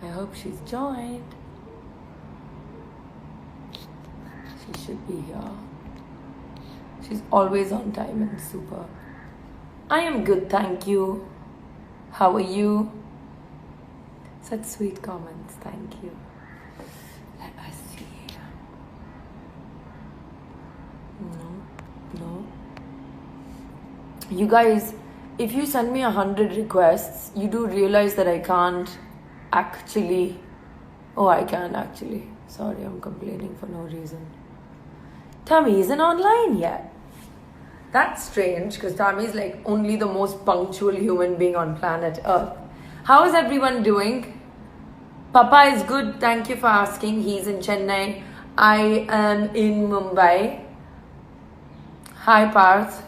I hope she's joined. She should be here. She's always on time and super. I am good, thank you. How are you? Such sweet comments, thank you. Let us see. No. You guys, if you send me 100 requests, you do realize that I can't actually. Oh, I can actually. Sorry, I'm complaining for no reason. Tammy isn't online yet. That's strange because Tammy is like only the most punctual human being on planet Earth. How is everyone doing? Papa is good. Thank you for asking. He's in Chennai. I am in Mumbai. Hi, Parth.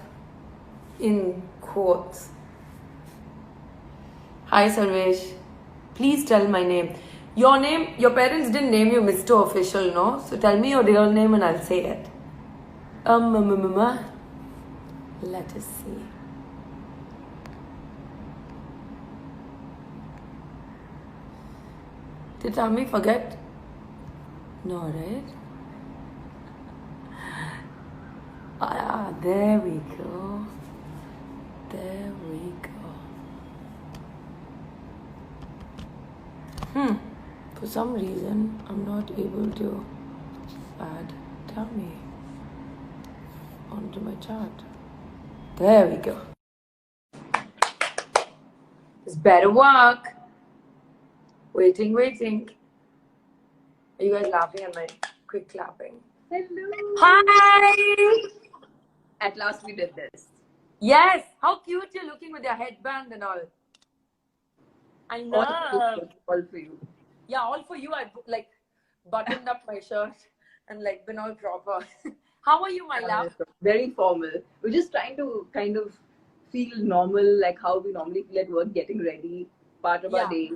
In quotes. Hi, Sarvesh. Please tell my name. Your name, your parents didn't name you Mr. Official, no? So tell me your real name and I'll say it. Let us see. Did Tammy forget? No, right? Ah, there we go. There we go. For some reason, I'm not able to add Tammy onto my chart. There we go. This better work. Waiting. Are you guys laughing at my quick clapping? Hello. Hi! At last we did this. Yes! How cute you're looking with your headband and all. I know. All for you. Yeah, all for you. I like buttoned up my shirt and like been all proper. How are you, my love? Very formal. We're just trying to kind of feel normal, like how we normally feel at work, getting ready, part of our day,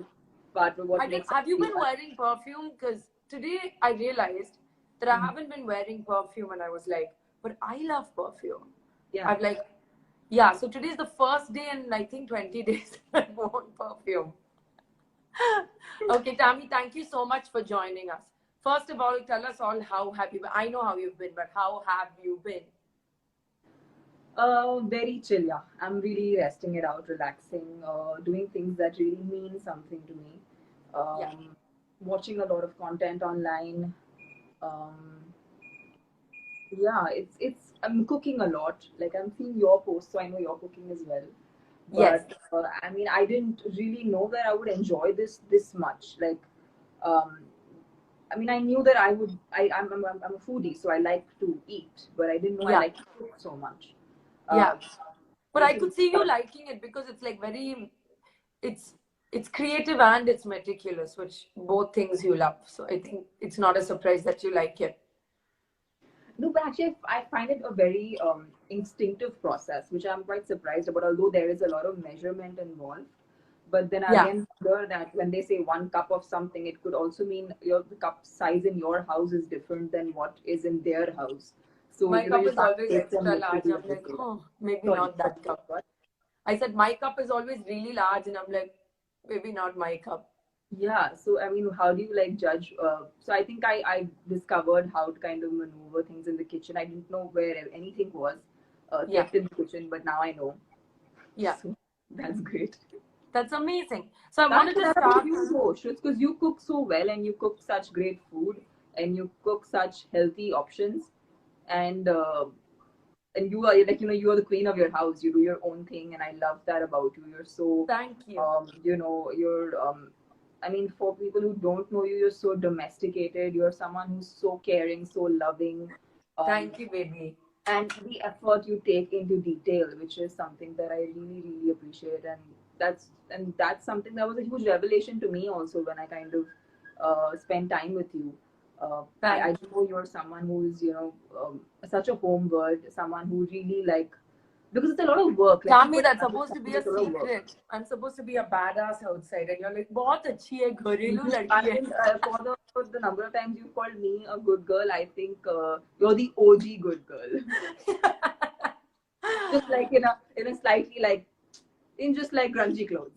part of what makes us Have you feel been wearing perfume? Because today I realized that I haven't been wearing perfume and I was like, but I love perfume. Yeah. I'm like, yeah, so today's the first day in I think 20 days I've worn perfume. Okay, Tammy, thank you so much for joining us. First of all, tell us all how have you been? I know how you've been, but how have you been? Very chill, yeah. I'm really resting it out, relaxing, doing things that really mean something to me. Watching a lot of content online. Yeah, it's I'm cooking a lot. Like I'm seeing your posts, so I know you're cooking as well. But I mean, I didn't really know that I would enjoy this much. Like, I mean, I knew that I would. I'm a foodie, so I like to eat, but I didn't know I like to cook so much. But I could see you liking it because it's like very, it's creative and it's meticulous, which both things you love. So I think it's not a surprise that you like it. No, but actually, I find it a very instinctive process, which I'm quite surprised about. Although there is a lot of measurement involved, but then again, wonder that when they say 1 cup of something, it could also mean the cup size in your house is different than what is in their house. So my cup is always extra large. I'm like, oh, maybe not that cup. I said my cup is always really large, and I'm like, maybe not my cup. Yeah, so I mean, how do you like judge? So I think I discovered how to kind of maneuver things in the kitchen. I didn't know where anything was kept in the kitchen, but now I know. Yeah, so that's great. That's amazing. So I wanted to start you, because you cook so well and you cook such great food and you cook such healthy options, and you are like you are the queen of your house. You do your own thing, and I love that about you. You're so thank you. You're I mean, for people who don't know you, you're so domesticated. You're someone who's so caring, so loving. Thank you, baby. And the effort you take into detail, which is something that I really, really appreciate. And that's something that was a huge revelation to me also when I kind of spend time with you. I know you're someone who's such a home bird, someone who really like, because it's a lot of work. Like, Tell me that's supposed to be a secret. I'm supposed to be a badass outside, and you're like, "बहुत अच्छी है घरेलू लड़की है." For the number of times you called me a good girl, I think you're the OG good girl. Just like in a slightly like in just like grungy clothes.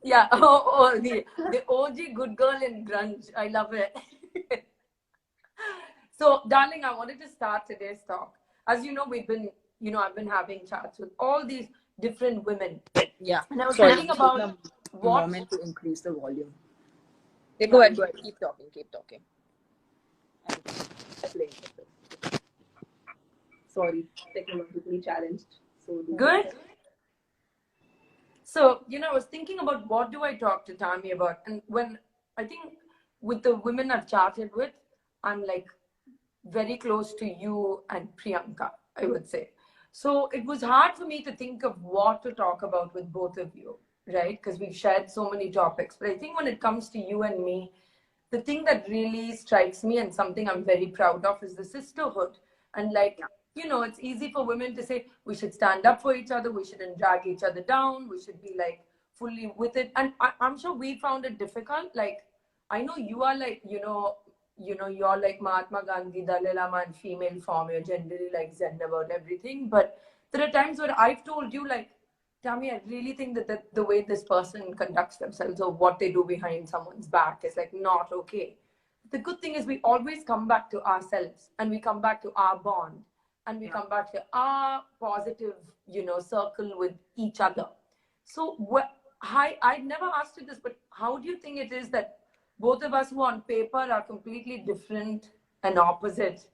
Yeah. Oh, the OG good girl in grunge. I love it. So, darling, I wanted to start today's talk. As you know, I've been having chats with all these different women. Yeah. And I was Sorry, thinking I'm taking about a what, moment to increase the volume. Yeah, go yeah, ahead, go ahead. Keep talking, keep talking. I'm playing with it. Sorry, technologically challenged. So do bear good. So, I was thinking about what do I talk to Tammy about? And when I think with the women I've chatted with, I'm like very close to you and Priyanka, I would say. So it was hard for me to think of what to talk about with both of you, right? Because we've shared so many topics. But I think when it comes to you and me, the thing that really strikes me and something I'm very proud of is the sisterhood. And like, it's easy for women to say we should stand up for each other, we shouldn't drag each other down, we should be like fully with it. And I'm sure we found it difficult. Like, I know you are like, you're like Mahatma Gandhi, Dalai Lama, and female form. You're generally like zen about everything. But there are times where I've told you, like, Tammy, I really think that the way this person conducts themselves or what they do behind someone's back is like not okay. The good thing is we always come back to ourselves and we come back to our bond and we Yeah. come back to our positive, circle with each other. So, I'd never asked you this, but how do you think it is that both of us who on paper are completely different and opposite?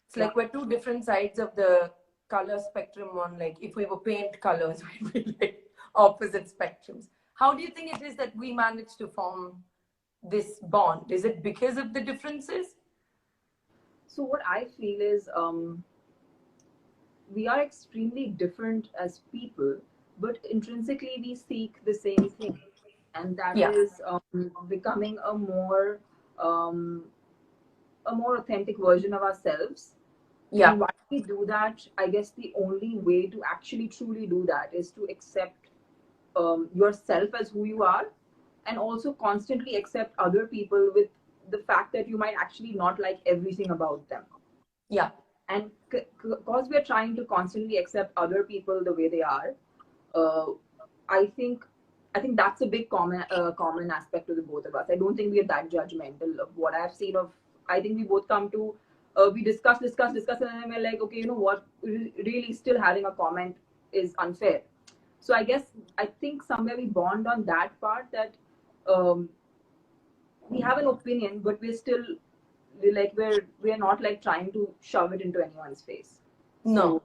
It's Yeah. like we're two different sides of the color spectrum on like if we were paint colors, we'd be like opposite spectrums. How do you think it is that we managed to form this bond? Is it because of the differences? So what I feel is we are extremely different as people, but intrinsically we seek the same thing, and that Yeah. is becoming um, a more authentic version of ourselves. Yeah. And why we do that, I guess the only way to actually truly do that is to accept yourself as who you are, and also constantly accept other people with the fact that you might actually not like everything about them. Yeah. And because we're trying to constantly accept other people the way they are, uh, I think I think that's a big common aspect to the both of us. I don't think we're that judgmental of what I've seen of. I think we both come to we discuss, and then we're like, okay, you know what? Really, still having a comment is unfair. So I think somewhere we bond on that part, that um, we have an opinion, but we're not like trying to shove it into anyone's face. No.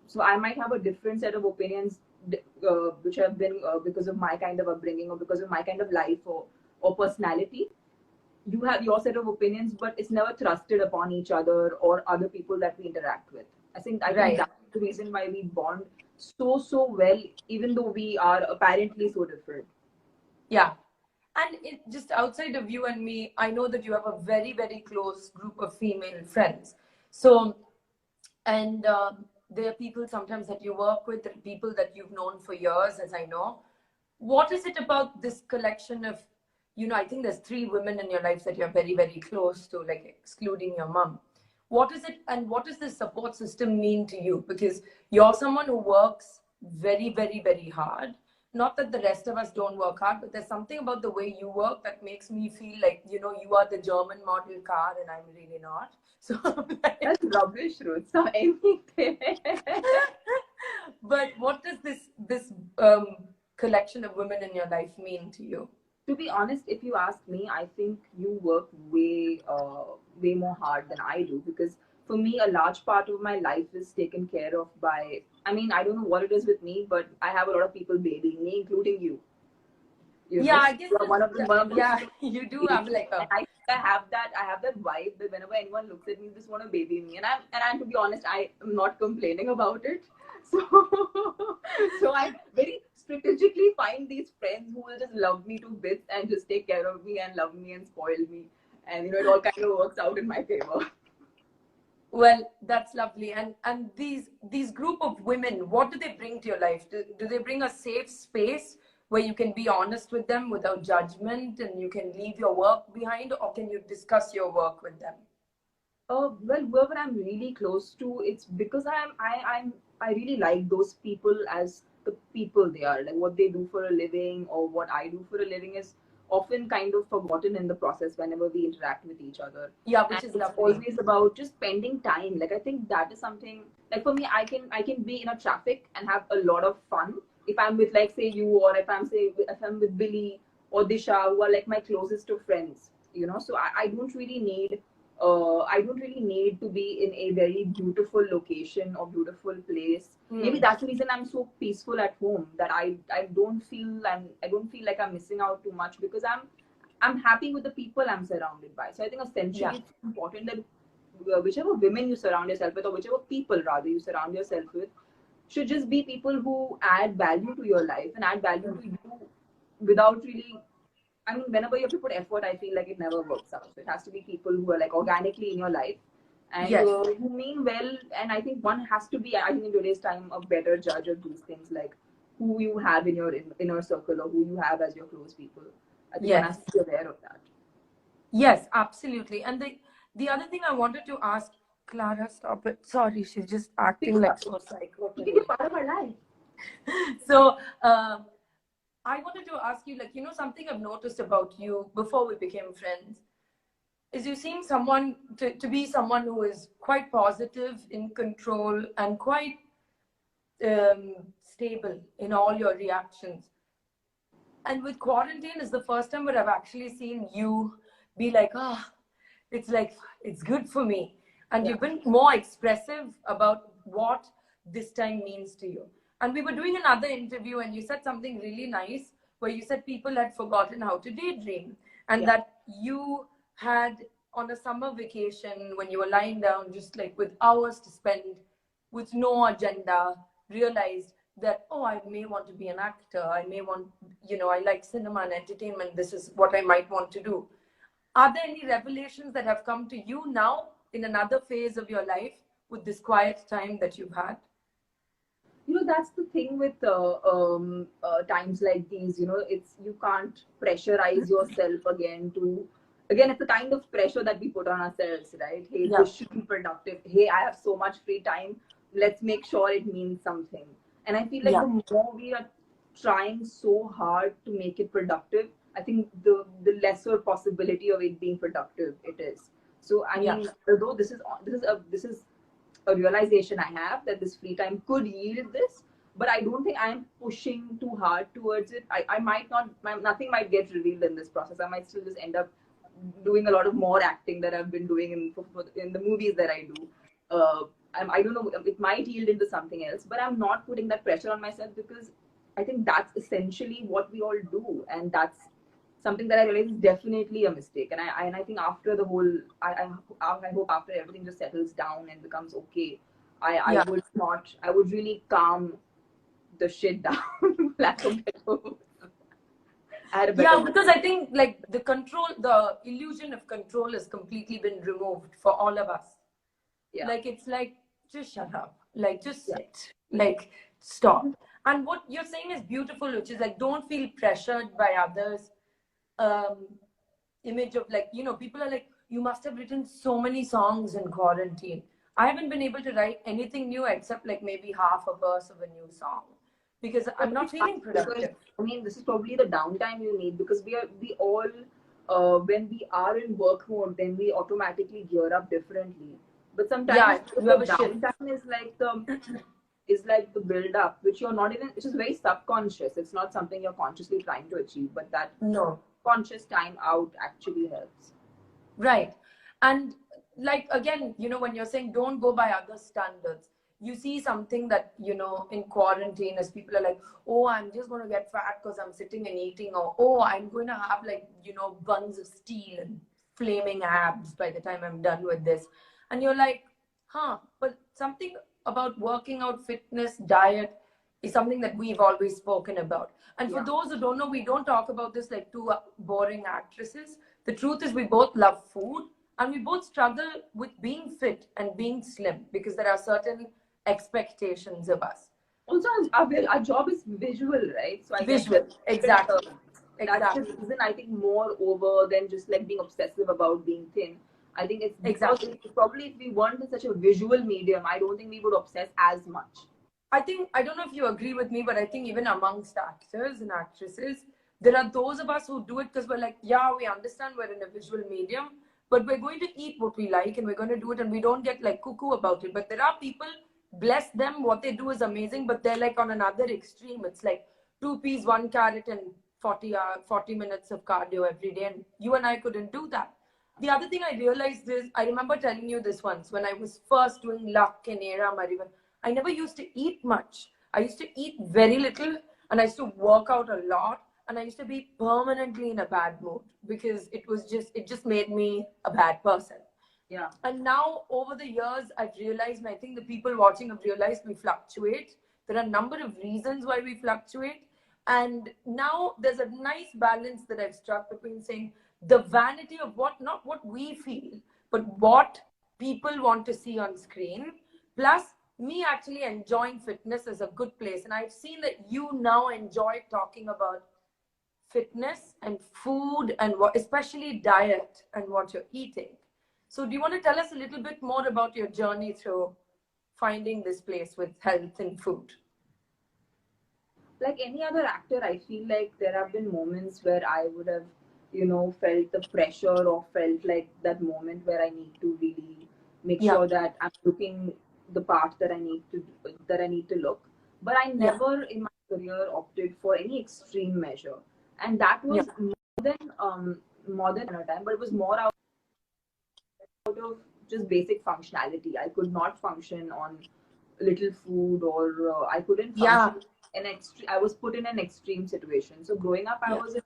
So I might have a different set of opinions, which have been because of my kind of upbringing or because of my kind of life or personality. You have your set of opinions, but it's never thrusted upon each other or other people that we interact with. I think Right. that's the reason why we bond so well, even though we are apparently so different. Yeah. And just outside of you and me, I know that you have a very, very close group of female friends. So, and there are people sometimes that you work with, there are people that you've known for years, as I know. What is it about this collection of, I think there's three women in your life that you're very, very close to, like excluding your mom. What is it, and what does this support system mean to you? Because you're someone who works very, very, very hard. Not that the rest of us don't work hard, but there's something about the way you work that makes me feel like, you are the German model car and I'm really not. So I'm like, That's rubbish, Ruth. So anything. but what does this collection of women in your life mean to you? To be honest, if you ask me, I think you work way more hard than I do, because for me, a large part of my life is taken care of by. I mean, I don't know what it is with me, but I have a lot of people babying me, including you. You Yeah, know, I guess you are one of those yeah, people you do baby have me, like and a I have that vibe that whenever anyone looks at me, they just want to baby me, and to be honest, I am not complaining about it. So so I very strategically find these friends who will just love me to bits and just take care of me and love me and spoil me, and it all kind of works out in my favor. well, that's lovely. And these group of women, what do they bring to your life? Do they bring a safe space where you can be honest with them without judgment and you can leave your work behind, or can you discuss your work with them? Well, whoever I'm really close to, it's because I really like those people as the people they are. Like what they do for a living or what I do for a living is often kind of forgotten in the process whenever we interact with each other. Yeah, which And is it's lovely. always about just spending time. Like I think that is something, like for me, I can be in a traffic and have a lot of fun if I'm with, like, say you, or if I'm with Billy or Disha, who are like my closest of friends, you know. So I don't really need to be in a very beautiful location or beautiful place. Maybe that's the reason I'm so peaceful at home, that I don't feel like I'm missing out too much, because I'm happy with the people I'm surrounded by. So I think Yeah. essentially it's important that whichever women you surround yourself with, or whichever people rather you surround yourself with, should just be people who add value to your life and add value to you without really. I mean, whenever you have to put effort, I feel like it never works out. So it has to be people who are like organically in your life and Yes. who mean well. And I think one has to be, I think in today's time, a better judge of these things, like who you have in your inner circle or who you have as your close people. I think one has Yes. to be aware of that. Yes, absolutely. And the other thing I wanted to ask, Clara, stop it. Sorry, she's just acting like so psycho You can be today. part of our life. So, I wanted to ask you, like, something I've noticed about you before we became friends is you seem someone to be someone who is quite positive, in control, and quite stable in all your reactions. And with quarantine is the first time where I've actually seen you be like, it's like, it's good for me. And Yeah. you've been more expressive about what this time means to you. And we were doing another interview and you said something really nice where you said people had forgotten how to daydream, and Yeah. that you had on a summer vacation when you were lying down just like with hours to spend with no agenda, realized that, oh, I may want to be an actor, I may want, I like cinema and entertainment, this is what I might want to do. Are there any revelations that have come to you now in another phase of your life with this quiet time that you've had? That's the thing with times like these. It's, you can't pressurize yourself again, it's the kind of pressure that we put on ourselves, right? Hey, Yeah. this should be productive. Hey, I have so much free time, let's make sure it means something. And I feel like Yeah. the more we are trying so hard to make it productive, I think the lesser possibility of it being productive it is. So I Yeah. mean, although this is a realization I have, that this free time could yield this, but I don't think I'm pushing too hard towards it. I might not, nothing might get revealed in this process. I might still just end up doing a lot of more acting that I've been doing in the movies that I do. I don't know, it might yield into something else, but I'm not putting that pressure on myself, because I think that's essentially what we all do, and that's something that I realize is definitely a mistake. And I think after the whole, I hope after everything just settles down and becomes okay, I Yeah. would not, I would really calm the shit down. Lack of better words. I had a better Yeah, word. because I think like the illusion of control has completely been removed for all of us. Yeah, Like it's like, just shut up, like just yeah, sit, like stop. And what you're saying is beautiful, which is like, don't feel pressured by others. Um, image of like, people are like, you must have written so many songs in quarantine. I haven't been able to write anything new except like maybe half a verse of a new song because I'm not feeling because productive. I mean, this is probably the downtime you need, because we all when we are in work mode, then we automatically gear up differently. But sometimes Yeah, you the have a shift. downtime is like the build up, which you're not even, which is very subconscious. It's not something you're consciously trying to achieve, but that No. conscious time out actually helps. Right. And like again, when you're saying don't go by other standards, you see something that, in quarantine as people are like, oh, I'm just going to get fat because I'm sitting and eating, or oh, I'm going to have like, buns of steel and flaming abs by the time I'm done with this. And you're like, but something about working out, fitness, diet is something that we've always spoken about. And for Yeah. those who don't know, we don't talk about this like two boring actresses. The truth is, we both love food and we both struggle with being fit and being slim because there are certain expectations of us. Also, our job is visual, right? So I guess Visual, exactly. that's the Exactly. reason, I think, more over than just like being obsessive about being thin. I think it's because Exactly. probably if we weren't in such a visual medium, I don't think we would obsess as much. I think, I don't know if you agree with me, but I think even amongst actors and actresses, there are those of us who do it because we're like, yeah, we understand we're in a visual medium, but we're going to eat what we like and we're going to do it and we don't get like cuckoo about it. But there are people, bless them, what they do is amazing, but they're like on another extreme. It's like 2 peas, 1 carrot, and 40 minutes of cardio every day. And you and I couldn't do that. The other thing I realized is, I remember telling you this once when I was first doing Luck and Era Marivan. I never used to eat much. I used to eat very little and I used to work out a lot and I used to be permanently in a bad mood because it just made me a bad person. Yeah. And now over the years, I've realized, and I think the people watching have realized we fluctuate. There are a number of reasons why we fluctuate. And now there's a nice balance that I've struck between saying the vanity of what, not what we feel, but what people want to see on screen, plus me actually enjoying fitness is a good place. And I've seen that you now enjoy talking about fitness and food and what, especially diet and what you're eating. So, do you want to tell us a little bit more about your journey through finding this place with health and food? Like any other actor, I feel like there have been moments where I would have, felt the pressure or felt like that moment where I need to really make Yeah, sure that I'm looking the part that I need to look. But I yeah, never in my career opted for any extreme measure, and that yeah. was more than a time, but it was more out of just basic functionality. I could not function on little food, or I couldn't Yeah, function in extreme. I was put in an extreme situation. So growing up, I yeah, was a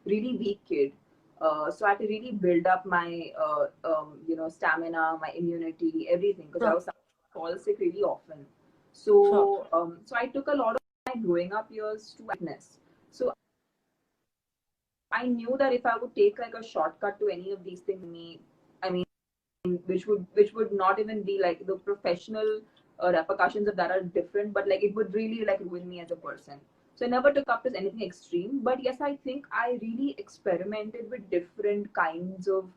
really weak kid. So I had to really build up my stamina, my immunity, everything, because I sure, was fall sick really often. sure. So I took a lot of my growing up years to fitness. So I knew that if I would take like a shortcut to any of these things, I mean, which would not even be like the professional repercussions of that are different, but like it would really like ruin me as a person. So I never took up as anything extreme, but yes, I think I really experimented with different kinds of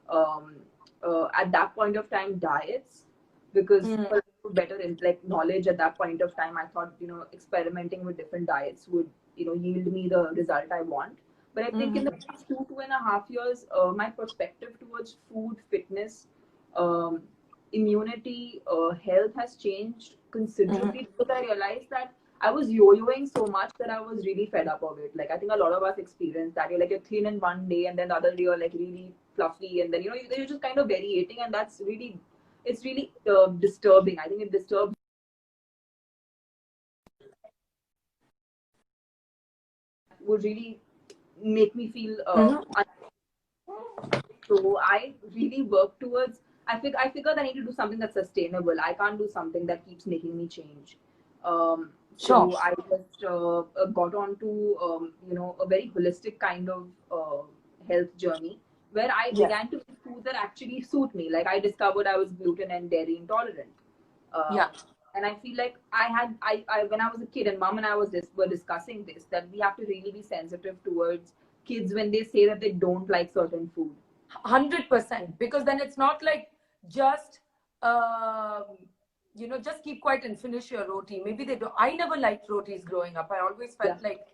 um, at that point of time diets, because Mm, for better in like knowledge at that point of time, I thought experimenting with different diets would yield me the result I want. But I think in the mm, past 2.5 years, my perspective towards food, fitness, um, immunity, health has changed mm. considerably, because I realized that I was yo-yoing so much that I was really fed up of it. Like I think a lot of us experience that. You're thin in one day, and then the other day you're like really fluffy, and then you're just kind of variating, and that's really it's really disturbing. I think it disturbs would really make me feel Mhm. so I really work towards. I figured I need to do something that's sustainable. I can't do something that keeps making me change. Sure. So I just got on to a very holistic kind of health journey, where I Yeah, began to eat food that actually suit me. Like I discovered I was gluten and dairy intolerant. yeah. And I feel like I when I was a kid, and mom and I were discussing this, that we have to really be sensitive towards kids when they say that they don't like certain food. 100%, because then it's not like just just keep quiet and finish your roti. Maybe they don't. I never liked rotis growing up. I always Yeah. felt like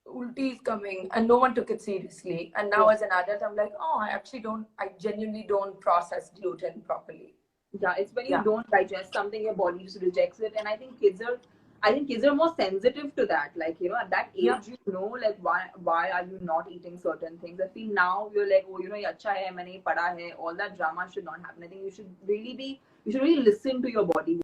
ulti is coming and no one took it seriously. And now Yeah. as an adult, I'm like, oh, I genuinely don't process gluten properly. Yeah, it's when you Yeah, don't digest something, your body just rejects it. And I think kids are more sensitive to that. Like, at that yeah. age, like why are you not eating certain things? I feel now you're like, oh, ye acha hai, maine ye pada hai. All that drama should not happen. I think you should really listen to your body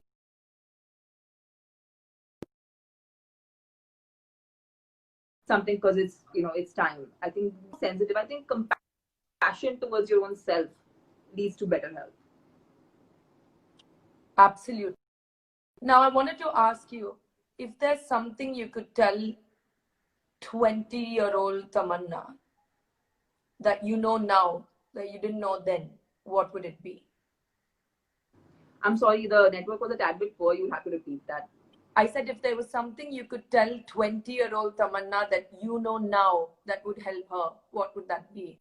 something, because it's time. I think sensitive. I think compassion towards your own self leads to better health. Absolutely. Now I wanted to ask you if there's something you could tell 20-year-old Tamanna that you know now that you didn't know then, what would it be? I'm sorry, the network was a tad bit poor. You'll have to repeat that. I said if there was something you could tell 20-year-old Tamanna that you know now that would help her, what would that be?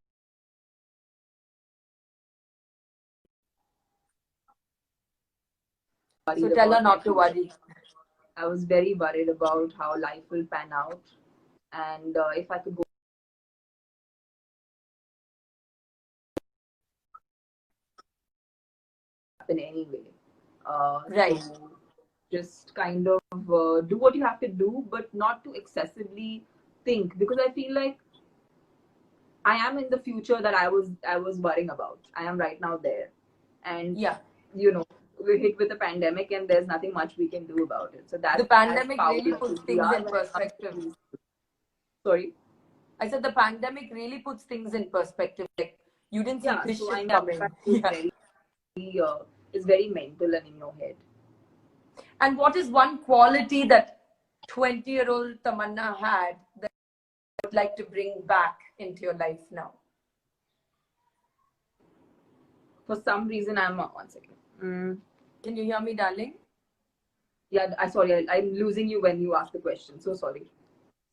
Worried So tell her about not to my worry. I was very worried about how life will pan out, and if I could go happen anyway. Right. So just kind of do what you have to do, but not to excessively think, because I feel like I am in the future that I was worrying about. I am right now there, and Yeah. you know we're hit with a pandemic, and there's nothing much we can do about it. So The that's as pandemic really powerless puts as we things are in when it comes perspective. to. Sorry. I said the pandemic really puts things in perspective. Like you didn't see Yeah. this So I shit mean, coming. impact Yeah. is very mental and in your head. And what is one quality that 20-year-old Tamanna had that you would like to bring back into your life now? For some reason, I'm 1 second. Can you hear me, darling? Yeah, I'm losing you when you ask the question. So sorry.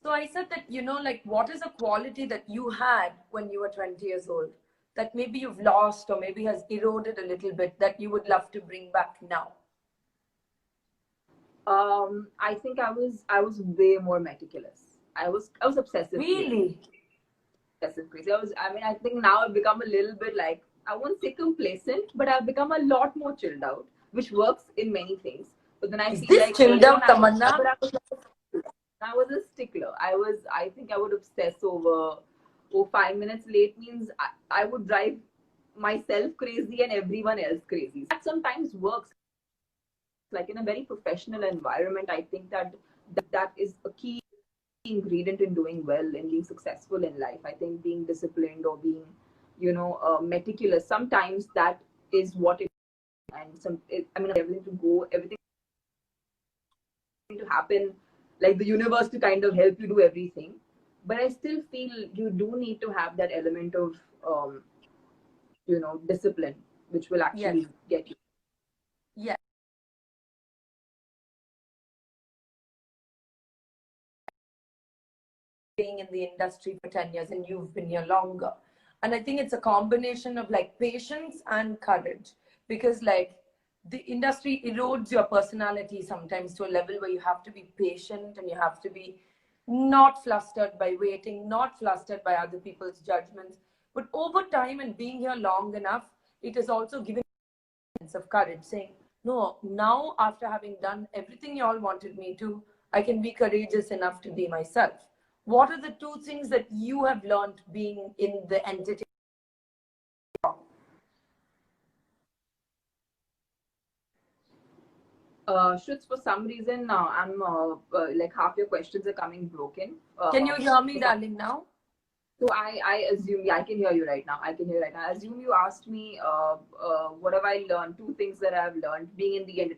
So I said that, like what is a quality that you had when you were 20 years old that maybe you've lost or maybe has eroded a little bit that you would love to bring back now? I think I was way more meticulous. I was obsessive crazy. Really? Obsessive crazy. I think now I've become a little bit like, I won't say complacent, but I've become a lot more chilled out, which works in many things. But then I Is feel this like chilled earlier on out, Tamanna? I was a stickler. I think I would obsess over, oh, 5 minutes late means I would drive myself crazy and everyone else crazy. That sometimes works. Like in a very professional environment, I think that is a key ingredient in doing well and being successful in life. I think being disciplined or being, meticulous, sometimes that is what it, and everything to go, everything to happen, like the universe to kind of help you do everything. But I still feel you do need to have that element of, discipline, which will Yes. actually get you. Yes. Being in the industry for 10 years and you've been here longer. And I think it's a combination of like patience and courage, because like the industry erodes your personality sometimes to a level where you have to be patient and you have to be not flustered by waiting, not flustered by other people's judgments. But over time and being here long enough, it has also given sense of courage, saying, no, now after having done everything you all wanted me to, I can be courageous enough to be myself. What are the two things that you have learned being in the entertainment? Shruts, for some reason, I'm like half your questions are coming broken. Can you hear me, So, darling, now? so I assume, yeah, I can hear you right now. I can hear you right now. I assume you asked me, what have I learned? Two things that I've learned being in the entertainment